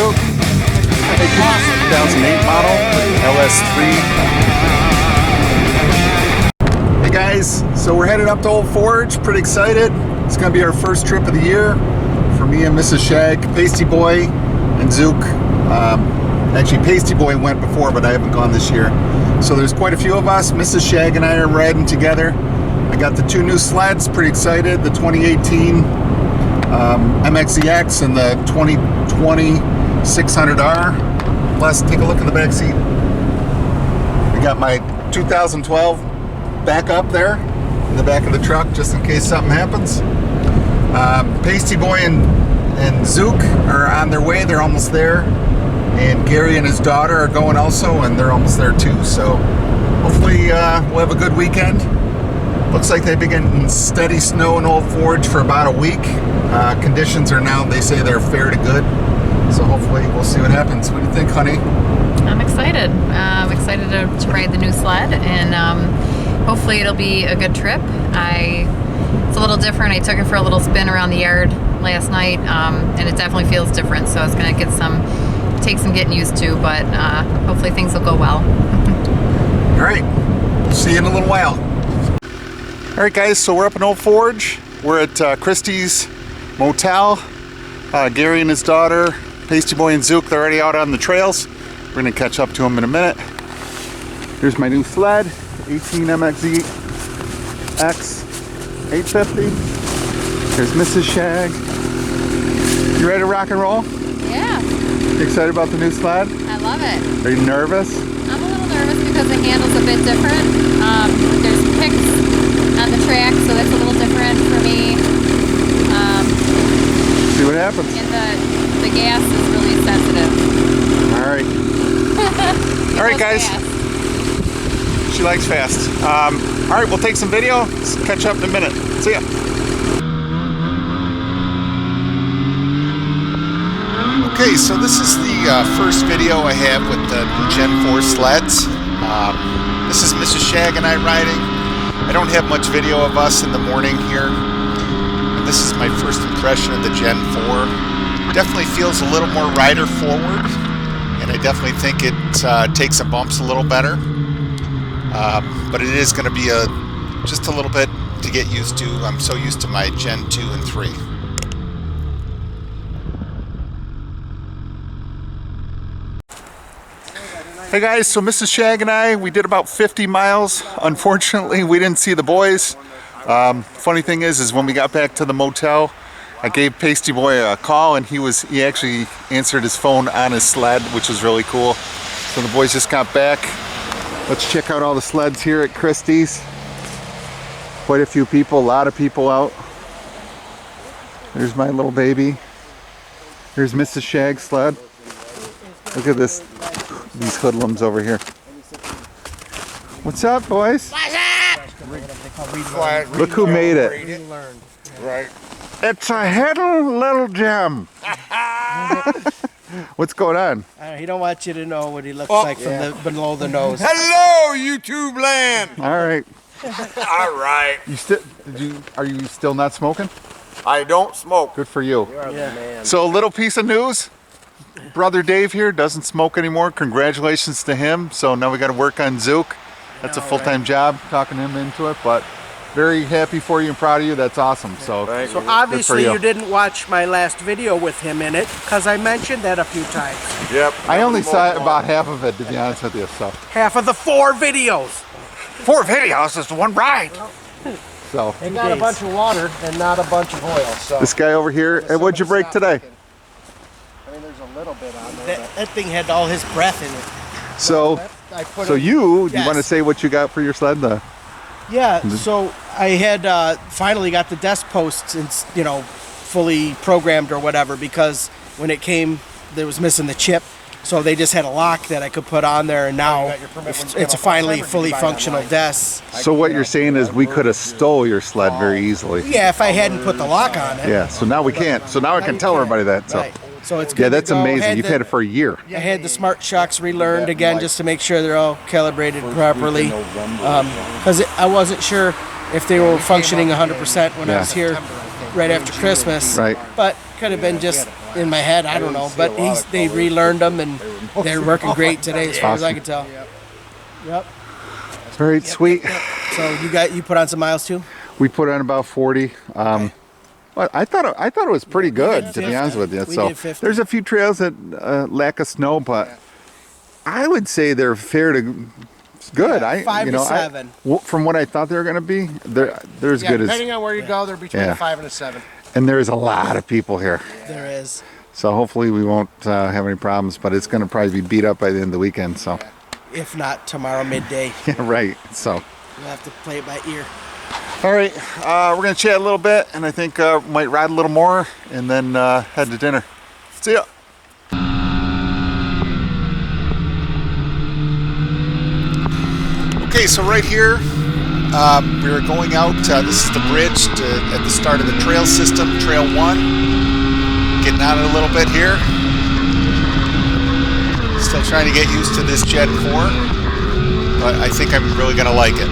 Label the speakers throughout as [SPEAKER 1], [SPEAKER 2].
[SPEAKER 1] Zuke. Awesome. 2008 model LS3. Hey guys, so we're headed up to Old Forge. Pretty excited. It's going to be our first trip of the year for me and Mrs. Shag, Paisteboy, and Zuke. Actually, Paisteboy went before, but I haven't gone this year. So there's quite a few of us. Mrs. Shag and I are riding together. I got the two new sleds, pretty excited. The 2018 MXZX and the 2020 600R. Let's take a look in the back seat. I got my 2012 back up there in the back of the truck just in case something happens. Paisteboy and Zuke are on their way. They're almost there. And Gary and his daughter are going also, and they're almost there too. So hopefully we'll have a good weekend. Looks like they've been getting steady snow in Old Forge for about a week. Conditions are now, they say they're fair to good. So hopefully we'll see what happens. What do you think, honey?
[SPEAKER 2] I'm excited. I'm excited to ride the new sled, and hopefully it'll be a good trip. It's a little different. I took it for a little spin around the yard last night, and it definitely feels different. So it's going to take some getting used to, but hopefully things will go well.
[SPEAKER 1] All right, we'll see you in a little while. All right, guys, so we're up in Old Forge. We're at Christie's Motel. Gary and his daughter, Paisteboy and Zuke, they're already out on the trails. We're gonna catch up to them in a minute. Here's my new sled, 18 MXZ X 850. Here's Mrs. Shag. You ready to rock and roll?
[SPEAKER 2] Yeah.
[SPEAKER 1] You excited about the new sled?
[SPEAKER 2] I love it.
[SPEAKER 1] Are you nervous?
[SPEAKER 2] I'm a little nervous because the handle's a bit different. There's picks on the track, so that's a little different for me.
[SPEAKER 1] See what happens.
[SPEAKER 2] And the gas is really sensitive.
[SPEAKER 1] All right. All right, guys. Fast. She likes fast. All right, we'll take some video. Let's catch up in a minute. See ya. Okay, so this is the first video I have with the new Gen 4 sleds. This is Mrs. Shag and I riding. I don't have much video of us in the morning here. And this is my first impression of the Gen 4. Definitely feels a little more rider forward, and I definitely think it takes the bumps a little better. But it is going to be just a little bit to get used to. I'm so used to my Gen 2 and 3. Hey guys, so Mrs. Shag and I, we did about 50 miles. Unfortunately, we didn't see the boys. Funny thing is when we got back to the motel, I gave Paisteboy a call, and he actually answered his phone on his sled, which was really cool. So the boys just got back. Let's check out all the sleds here at Christie's. Quite a few people, a lot of people out. There's my little baby. Here's Mrs. Shag's sled. Look at these hoodlums over here. What's up, boys?
[SPEAKER 3] What's up?
[SPEAKER 1] Look who made it.
[SPEAKER 3] Right.
[SPEAKER 1] It's a hidden little gem. What's going on?
[SPEAKER 4] He don't want you to know what he looks like from below the nose.
[SPEAKER 3] Hello, YouTube land.
[SPEAKER 1] All right.
[SPEAKER 3] All right.
[SPEAKER 1] Are you still not smoking?
[SPEAKER 3] I don't smoke.
[SPEAKER 1] Good for you.
[SPEAKER 4] You are the man.
[SPEAKER 1] So a little piece of news. Brother Dave here doesn't smoke anymore. Congratulations to him. So now we got to work on Zuke. That's a full-time job, talking him into it, but very happy for you and proud of you. That's awesome. So
[SPEAKER 4] Obviously you didn't watch my last video with him in it, because I mentioned that a few times.
[SPEAKER 3] Yep.
[SPEAKER 1] I only saw about half of it, to be honest with you. So
[SPEAKER 4] Half of the 4 videos.
[SPEAKER 3] 4 videos is the one ride.
[SPEAKER 1] So
[SPEAKER 4] They got a bunch of water and not a bunch of oil. So
[SPEAKER 1] this guy over here, and what'd you break today?
[SPEAKER 4] I mean, there's a little bit on there. That thing had all his breath in it.
[SPEAKER 1] So you want to say what you got for your sled?
[SPEAKER 4] Yeah, so I had finally got the desk posts, and fully programmed or whatever, because when it came, there was missing the chip. So they just had a lock that I could put on there, and now it's a finally fully functional desk.
[SPEAKER 1] So what you're saying is we could have stole your sled very easily.
[SPEAKER 4] Yeah, if I hadn't put the lock on it.
[SPEAKER 1] Yeah, so now we can't. So now I can tell everybody that. So.
[SPEAKER 4] Right. So it's good.
[SPEAKER 1] Yeah, that's
[SPEAKER 4] to go.
[SPEAKER 1] amazing. You've had it for a year.
[SPEAKER 4] I had the smart shocks relearned again just to make sure they're all calibrated properly, because I wasn't sure if they were functioning 100% when I was here right after Christmas.
[SPEAKER 1] Right.
[SPEAKER 4] But could have been just in my head. I don't know. But they relearned them, and they're working great today, as far as I can tell. Yep.
[SPEAKER 1] All right, sweet.
[SPEAKER 4] So you put on some miles too?
[SPEAKER 1] We put on about 40. But I thought it was pretty good, to be honest with you.
[SPEAKER 4] We
[SPEAKER 1] So
[SPEAKER 4] did 50.
[SPEAKER 1] there's a few trails that lack of snow, but I would say they're fair to good.
[SPEAKER 4] Yeah, 5 to 7.
[SPEAKER 1] From what I thought they were going to be, they're as good as.
[SPEAKER 5] Depending on where you go, they're between a 5 and a 7.
[SPEAKER 1] And there's a lot of people here.
[SPEAKER 4] There is.
[SPEAKER 1] So hopefully we won't have any problems, but it's going to probably be beat up by the end of the weekend. So.
[SPEAKER 4] If not tomorrow midday.
[SPEAKER 1] Yeah, right. So.
[SPEAKER 4] We'll have to play it by ear.
[SPEAKER 1] All right, we're going to chat a little bit, and I think might ride a little more, and then head to dinner. See ya. Okay, so right here, we're going out. This is the bridge at the start of the trail system, Trail 1. Getting on it a little bit here. Still trying to get used to this Gen 4, but I think I'm really going to like it.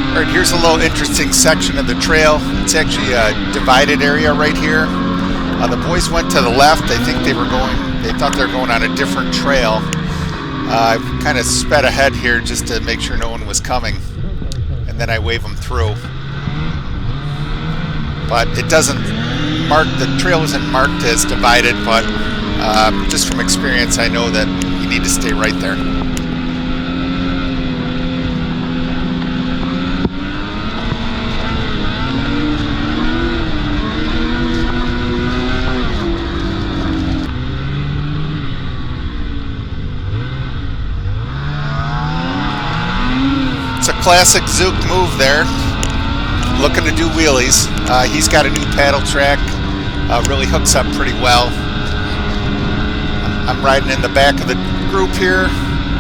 [SPEAKER 1] All right, here's a little interesting section of the trail. It's actually a divided area right here. The boys went to the left. I think they thought they were going on a different trail. I kind of sped ahead here just to make sure no one was coming. And then I wave them through. But it doesn't the trail isn't marked as divided, but just from experience, I know that you need to stay right there. Classic Zuke move there, looking to do wheelies. He's got a new paddle track, really hooks up pretty well. I'm riding in the back of the group here,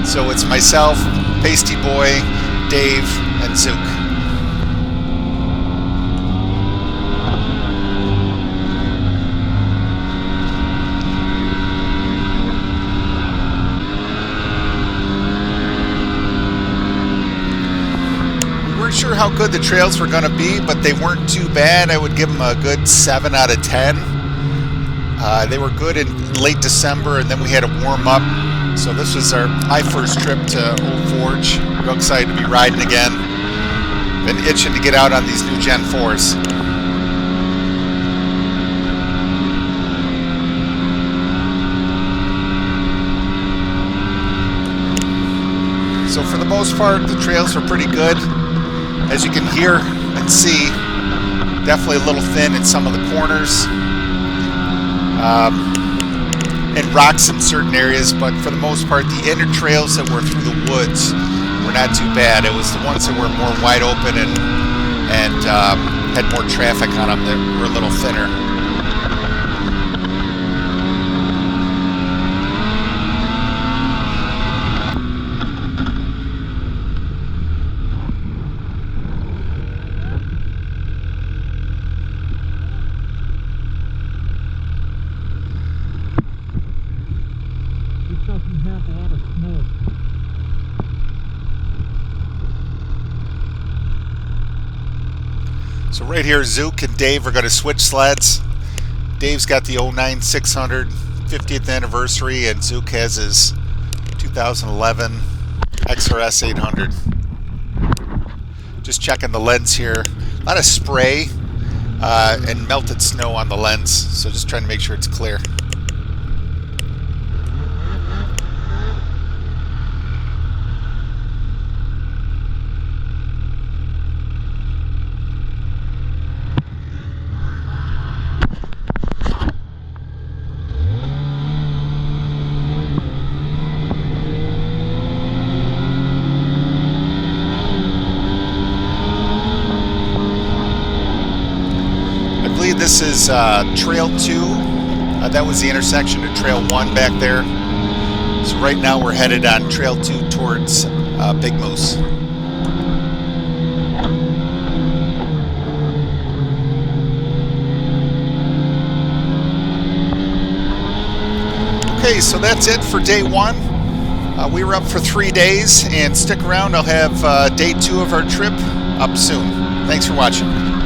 [SPEAKER 1] so it's myself, Paisteboy, Dave, and Zuke. Sure how good the trails were going to be, but they weren't too bad. I would give them a good 7 out of 10. They were good in late December, and then we had to warm up. So this was my first trip to Old Forge. Real excited to be riding again. Been itching to get out on these new Gen 4s. So for the most part, the trails were pretty good. As you can hear and see, definitely a little thin in some of the corners and rocks in certain areas, but for the most part, the inner trails that were through the woods were not too bad. It was the ones that were more wide open and had more traffic on them that were a little thinner. So right here, Zuke and Dave are going to switch sleds. Dave's got the 09 600 50th anniversary, and Zuke has his 2011 XRS 800. Just checking the lens here. A lot of spray and melted snow on the lens, so just trying to make sure it's clear. This is Trail 2. That was the intersection to Trail 1 back there. So right now we're headed on Trail 2 towards Big Moose. Okay, so that's it for day 1. We were up for 3 days, and stick around. I'll have day 2 of our trip up soon. Thanks for watching.